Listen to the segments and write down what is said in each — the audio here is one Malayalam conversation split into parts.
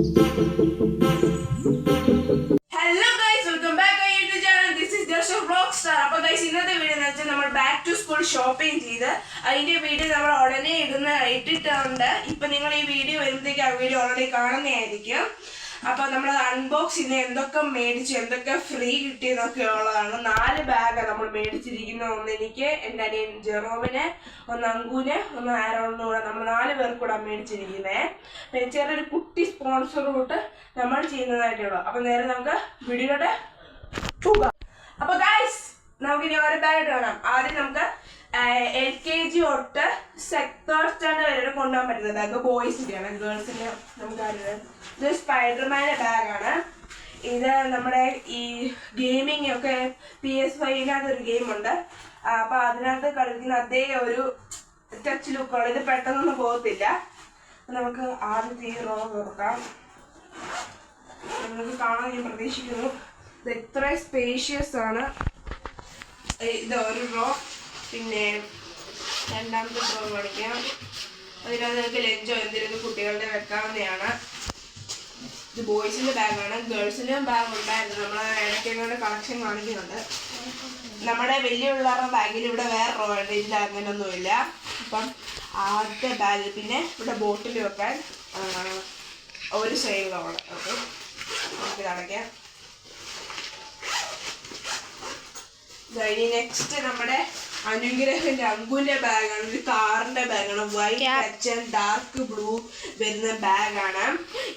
Hello guys, welcome back to our YouTube channel. This is Joseph Rockstar. അപ്പോൾ guys ഇന്നത്തെ വീഡിയോ എന്ന് വെച്ചാൽ നമ്മൾ ബാക്ക് ടു സ്കൂൾ ഷോപ്പിംഗ് ചെയ്ത് അതിന്റെ വീഡിയോ നമ്മൾ ഉടനെ ഇട്ടിട്ടുണ്ട്. ഇപ്പൊ നിങ്ങൾ ഈ വീഡിയോ വരുമ്പോഴത്തേക്ക് ആ വീഡിയോ ഓൾറെഡി കാണുന്നതായിരിക്കും. അപ്പോൾ നമ്മൾ അൺബോക്സ് ചെയ്ത് എന്തൊക്കെ മേടിച്ചു, എന്തൊക്കെ ഫ്രീ കിട്ടിയെന്നൊക്കെ ഉള്ളതാണ്. 4 ബാഗ് നമ്മൾ മേടിച്ചിരിക്കുന്ന. ഒന്ന് എനിക്ക്, എൻ്റെ അനിയൻ ജെറോമിന്, ഒന്ന് അങ്കുവിന്, ഒന്ന് ആരോണിനും കൂടെ നമ്മൾ 4 പേർക്ക് കൂടെ മേടിച്ചിരിക്കുന്നത്. പിന്നെ ചെറിയൊരു കുട്ടി സ്പോൺസർ കൂട്ട് നമ്മൾ ചെയ്യുന്നതായിട്ടുള്ളൂ. അപ്പോൾ നേരെ നമുക്ക് വീഡിയോയുടെ പോകാം. അപ്പോൾ ഗൈസ് നമുക്കിനി ഓരോ ബാഗ് കാണാം. ആദ്യം നമുക്ക് LKG തൊട്ട് 3rd സ്റ്റാൻഡേർഡ് വരെ കൊണ്ടുപോകാൻ പറ്റുന്ന ബാഗ് ബോയ്സിൻ്റെയാണ്. ഗേൾസിൻ്റെ നമുക്ക് അറിയാം. ഇത് സ്പൈഡർമാൻ്റെ ബാഗാണ്. ഇത് നമ്മുടെ ഈ ഗെയിമിംഗ് ഒക്കെ PS5 ഒരു ഗെയിമുണ്ട്. അപ്പോൾ അതിനകത്ത് കളിക്കുന്ന അതേ ഒരു ടച്ച് ലുക്കുള്ള, ഇത് പെട്ടെന്നൊന്നും പോകത്തില്ല. നമുക്ക് ആദ്യത്തെ ഈ റോ നോക്കാം. നിങ്ങൾക്ക് കാണാൻ ഞാൻ പ്രതീക്ഷിക്കുന്നു. ഇത് എത്ര സ്പേഷ്യസ് ആണ്. ഇത് ഒരു റോ. പിന്നെ രണ്ടാമത്തെ റോ കാണിക്കാം. അതിനകത്ത് നിങ്ങൾക്ക് ലഞ്ചോ എന്തെങ്കിലും കുട്ടികളുടെ വെക്കാവുന്നതാണ്. ഇത് ബോയ്സിൻ്റെ ബാഗാണ്. ഗേൾസിൻ്റെയും ബാഗ് ഉണ്ടായിരുന്നു. നമ്മൾ ഇടയ്ക്കൊക്കെ കളക്ഷൻ കാണിക്കുന്നുണ്ട്. നമ്മുടെ വലിയ പിള്ളേരുടെ ബാഗിൽ ഇവിടെ വേറെ റോ ഉണ്ട്. ഇതിൽ അങ്ങനെയൊന്നുമില്ല. അപ്പം ആദ്യത്തെ ബാഗ്. പിന്നെ ഇവിടെ ബോട്ടിൽ വെക്കാൻ ഒരു സൈഡിലാണ്. ഓക്കെ, നമുക്കിത് അടയ്ക്കാം. ഇനി നെക്സ്റ്റ് നമ്മുടെ അനുഗ്രഹിന്റെ അങ്കുവിന്റെ ബാഗാണ്. ഒരു കാറിന്റെ ബാഗാണ്. White touch and dark blue വരുന്ന ബാഗാണ്.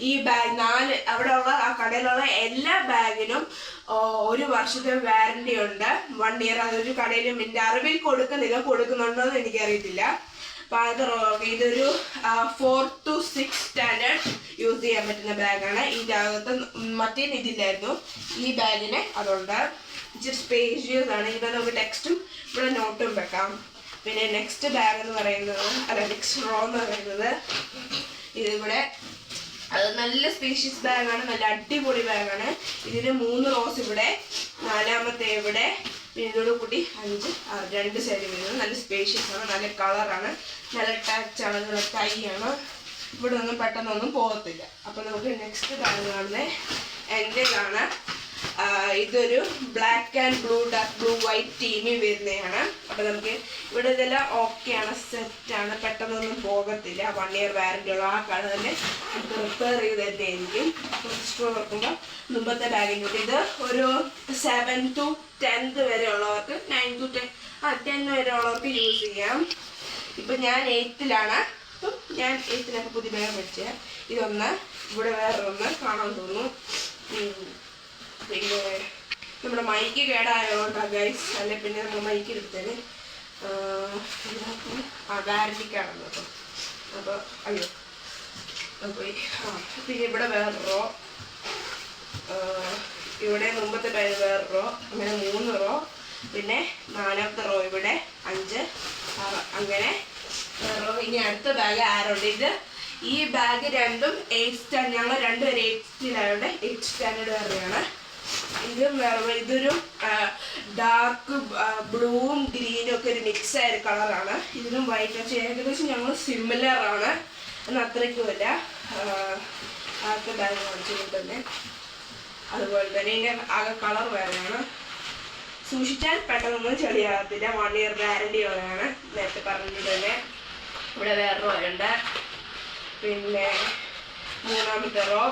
ഈ ബാഗ് 4 അവിടെ ഉള്ള ആ കടയിലുള്ള എല്ലാ ബാഗിനും 1 വർഷത്തെ വാറന്റി ഉണ്ട്. 1 ഇയർ. അതൊരു കടയിലും എൻ്റെ അറിവിൽ കൊടുക്കുന്നില്ല. കൊടുക്കുന്നുണ്ടോ എന്ന് എനിക്കറിയത്തില്ല. അപ്പോൾ അത് ഇതൊരു 4th to 6th standard use ചെയ്യാൻ പറ്റുന്ന ബാഗാണ്. ഇതിൻ്റെ അകത്ത് മറ്റേ ഇതില്ലായിരുന്നു. ഈ ബാഗിന് അതുണ്ട്. ഇച്ചിരി സ്പേഷ്യസ് ആണ്. ഇവിടെ നമുക്ക് ടെക്സ്റ്റും ഇവിടെ നോട്ടും വെക്കാം. പിന്നെ നെക്സ്റ്റ് ബാഗ് എന്ന് പറയുന്നത്, നെക്സ്റ്റ് റോ എന്ന് പറയുന്നത് ഇതിവിടെ അത് നല്ല സ്പേഷ്യസ് ബാഗാണ്. നല്ല അടിപൊളി ബാഗാണ്. ഇതിന് 3 റോസ് ഇവിടെ, 4ാമത്തെ ഇവിടെ, പിന്നെ ഇതോട് കൂടി 5, 2 സൈഡ് വരുന്നത്. നല്ല സ്പേഷ്യസ് ആണ്. നല്ല കളറാണ്. നല്ല ടച്ചാണ്. നല്ല ടൈയാണ്. ഇവിടെ ഒന്നും പെട്ടെന്നൊന്നും പോകത്തില്ല. അപ്പം നമുക്ക് നെക്സ്റ്റ് ബാഗ് കാണുന്നത് എൻ്റെതാണ്. ഇതൊരു black and blue, dark blue, white ടീമിൽ വരുന്നതാണ്. അപ്പം നമുക്ക് ഇവിടെ ഇതെല്ലാം ഓക്കെയാണ്, സെറ്റാണ്. പെട്ടെന്നൊന്നും പോകത്തില്ല. 1 ഇയർ വാറന്റി ഉള്ള ആ കളർ തന്നെ നമുക്ക് റിപ്പയർ ചെയ്ത് തന്നെ ആയിരിക്കും. സ്റ്റോർ വെക്കുമ്പോൾ മുമ്പത്തെ ബാഗിൻ്റെ ഇത് ഒരു 7th to 10th വരെ ഉള്ളവർക്ക്, 9th to 10 വരെ ഉള്ളവർക്ക് യൂസ് ചെയ്യാം. ഇപ്പം ഞാൻ 8th-ലാണ്. അപ്പം ഞാൻ 8th-ലൊക്കെ പുതിയ ബാഗ് മേടിച്ചത്. ഇതൊന്ന്, ഇവിടെ വേറൊന്ന് കാണാൻ തോന്നുന്നു. പിന്നെ നമ്മുടെ മൈക്ക് കേടായതുകൊണ്ടാണ് ഗൈസ്. അല്ലെ പിന്നെ നമ്മൾ മൈക്ക് എടുത്തത് വാറന്റിക്കാണെന്ന്. അപ്പം അപ്പോൾ അയ്യോ പോയി. പിന്നെ ഇവിടെ വേറൊരു ഇവിടെ മുമ്പത്തെ ബാഗ് വേറൊരു, അങ്ങനെ 3 റോ. പിന്നെ 4ാമത്തെ റോ ഇവിടെ 5, 6 അങ്ങനെ റോ. ഇനി അടുത്ത ബാഗ് ആരുണ്ട്. ഇത് ഈ ബാഗ് രണ്ടും 8th സ്റ്റാൻഡേർഡ്. ഞങ്ങൾ രണ്ടുപേരും 8th-ലായതുകൊണ്ട് 8th സ്റ്റാൻഡേർഡ് വേറെയാണ്. ഇതും വേറെ. ഇതൊരു ഡാർക്ക് ബ്ലൂവും ഗ്രീനും ഒക്കെ ഒരു മിക്സ് ആയ കളറാണ്. ഇതിനും വൈറ്റ് പക്ഷേ ഏകദേശം ഞങ്ങൾ സിമിലറാണ്. എന്നാൽ അത്രയ്ക്കുമല്ല. ആദ്യത്തെ ബാഗ് കാണിച്ചത് തന്നെ അതുപോലെ തന്നെ. ഇതിൻ്റെ ആകെ കളർ വേറെയാണ്. സൂക്ഷിച്ചാൽ പെട്ടെന്നൊന്നും ചെളിയാകത്തില്ല. 1 ഇയർ വാറന്റി ഉള്ളതാണ്. നേരത്തെ പറഞ്ഞത് തന്നെ. ഇവിടെ വേറെ റോ ഉണ്ട്. പിന്നെ 3ാമത്തെ റോ.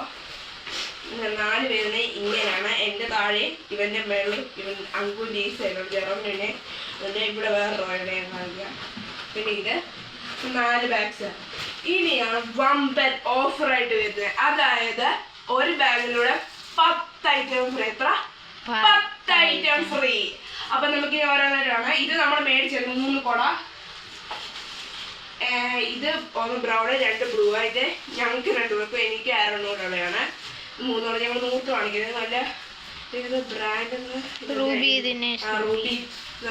4 പേരിന് ഇങ്ങനെയാണ്. എൻ്റെ താഴെ, ഇവൻ്റെ മേളിൽ, ഇവൻ അങ്കുവിൻ്റെ ഈ സൈഡിലും, ജെറോമിനെ അതിൻ്റെ ഇവിടെ വേറെ റോ ഉണ്ട് ഞാൻ കാണിക്കാം. പിന്നെ ഇത് 4 ബാഗ്സ്. ഇനിയാണ് വമ്പൻ ഓഫറായിട്ട് വരുന്നത്. അതായത് ഒരു ബാഗിലൂടെ 10 ഐറ്റം ഫ്രീ. എത്ര? 10 ഐറ്റം ഫ്രീ. അപ്പം നമുക്ക് ഓരോന്നോരാണ്. ഇത് നമ്മൾ മേടിച്ചത് 3 കുട. ഇത് 1 ബ്രൗണ്, 2 ബ്ലൂ. ഇത് ഞങ്ങൾക്ക് 2 പേർക്കും, എനിക്ക് ആരോണോടുള്ളതാണ്. 3 ഞങ്ങൾ 100 കാണിക്കുന്നത്. നല്ല ഇത് ബ്രാൻഡ് റൂബി എന്ന്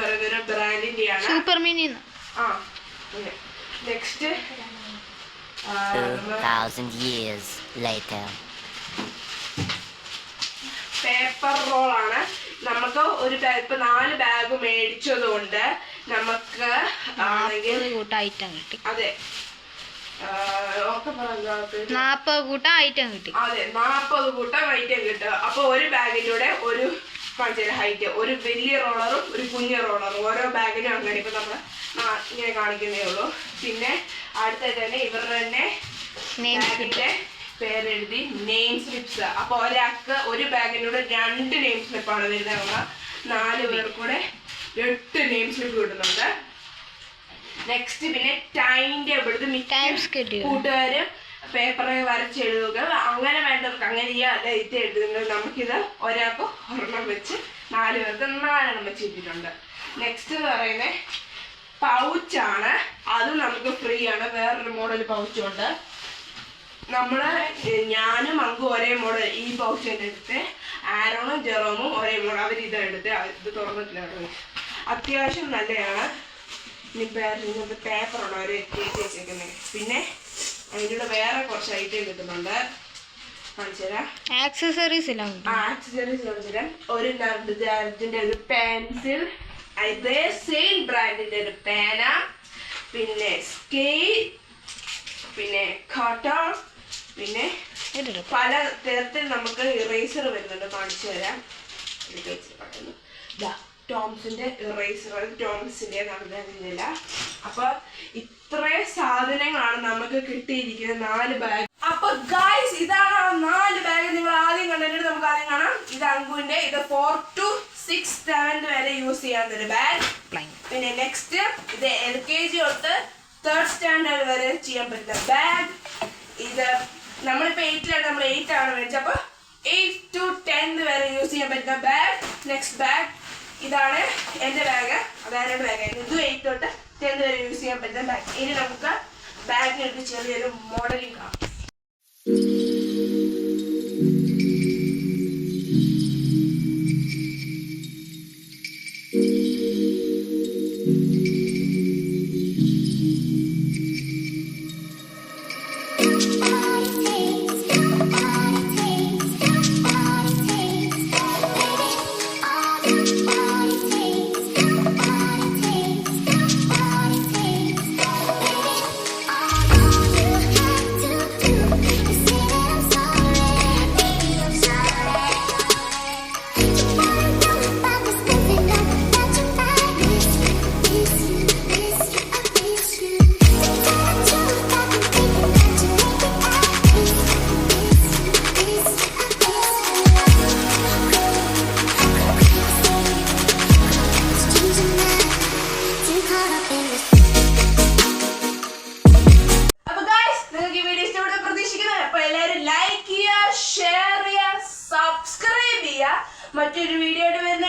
പറയുന്നൊരു ബ്രാൻഡിൻ്റെയാണ്. Super mini. Next 1000 years later. Paper റോളാണ്. നമുക്ക് ഒരു ഇപ്പൊ 4 ബാഗ് മേടിച്ചത് കൊണ്ട് നമുക്ക് ഐറ്റം കിട്ടി. അതെ, ഒക്കെ പറഞ്ഞ 40 കൂട്ടം ഐറ്റം കിട്ടി. അതെ 40 കൂട്ടം ഐറ്റം കിട്ടും. അപ്പൊ ഒരു ബാഗിലൂടെ ഒരു ഹൈറ്റ്, ഒരു വലിയ റോളറും ഒരു കുഞ്ഞു റോളറും, ഓരോ ബാഗിനും അങ്ങനെ. ഇപ്പൊ നമ്മൾ ഇങ്ങനെ കാണിക്കുന്നേ ഉള്ളൂ. പിന്നെ അടുത്തായിട്ട് തന്നെ ഇവരുടെ തന്നെ ബാഗിന്റെ പേരെഴുതി നെയിം സ്ലിപ്സ്. അപ്പൊ ഒരാൾക്ക് ഒരു ബാഗിനൂടെ 2 നെയിം സ്ലിപ്പാണ് വരുന്നത്. 4 പേർക്കൂടെ 8 നെയിം സ്ലിപ്പ് കിട്ടുന്നുണ്ട്. നെക്സ്റ്റ് പിന്നെ ടൈം ടേബിൾ. ഇത് മിക്ക കൂട്ടുകാരും പേപ്പറിൽ വരച്ചെഴുതുക, അങ്ങനെ വേണ്ടവർക്ക് അങ്ങനെ ഇത് എഴുതുന്നത്. നമുക്കിത് ഒരാൾക്ക് ഒരെണ്ണം വെച്ച് 4 പേർക്ക് 4 എണ്ണം വെച്ച് കിട്ടിയിട്ടുണ്ട്. നെക്സ്റ്റ് പറയുന്നത് പൗച്ചാണ്. അതും നമുക്ക് ഫ്രീ ആണ്. വേറൊരു മോഡൽ പൗച്ചുണ്ട്. ഞാനും അങ്കും ഒരേ മോഡൽ ഈ പൗച്ച് തന്നെ എടുത്ത്, ആരോണും ജെറോമും ഒരേ മോഡൽ. അവരിതെടുത്ത് ഇത് തുറന്നിട്ടില്ല. അത്യാവശ്യം നല്ലതാണ്. ഇനിയിപ്പോൾ പേപ്പറാണ് അവർ കയറ്റി വെച്ചേക്കുന്നത്. പിന്നെ അതിൻ്റെ വേറെ കുറച്ച് ഐറ്റം കിട്ടുന്നുണ്ട്. കാണിച്ചു തരാം. ആക്സസറീസ് കാണിച്ചു തരാം. ഒരു നർഡിന്റെ ഒരു പെൻസിൽ, അതേ സെയിം ബ്രാൻഡിന്റെ ഒരു പേന, പിന്നെ സ്കെയിൽ, പിന്നെ കട്ടർ, പിന്നെ പല തരത്തിൽ നമുക്ക് ഇറേസർ വരുന്നുണ്ട്. കാണിച്ചു തരാം. ടോംസിന്റെ ഇറേസർ, ടോംസിന്റെ നടന്നില്ല. അപ്പൊ ഇത്രയും സാധനങ്ങളാണ് നമുക്ക് കിട്ടിയിരിക്കുന്നത് 4 ബാഗ്. അപ്പൊ ഗൈസ് ഇതാണ് 4 ബാഗ്. നിങ്ങൾ ആദ്യം കണ്ടിട്ട് നമുക്ക് ആദ്യം കാണാം. ഇത് അങ്കുവിന്റെ, ഇത് 4 to 6, 7 വരെ യൂസ് ചെയ്യാവുന്ന ബാഗ്. പിന്നെ നെക്സ്റ്റ് ഇത് LKG തൊട്ട് 3rd സ്റ്റാൻഡേർഡ് വരെ ചെയ്യാൻ പറ്റുന്ന ബാഗ്. ഇത് നമ്മളിപ്പോ 8ലാണ്, നമ്മൾ 8 ആണ് മേടിച്ചത്. അപ്പൊ 8 to 10 വരെ യൂസ് ചെയ്യാൻ പറ്റുന്ന ബാഗ്. നെക്സ്റ്റ് ബാഗ് ഇതാണ് എന്റെ ബാഗ്. അതായത് ബാഗ് ഇത് 8 തൊട്ട് 10 വരെ യൂസ് ചെയ്യാൻ പറ്റുന്ന ബാഗ്. ഇനി നമുക്ക് ബാഗിനെടുത്ത് ചെറിയൊരു മോഡലിംഗ് കാണാം. മറ്റൊരു വീഡിയോ ആയിട്ട് വരുന്ന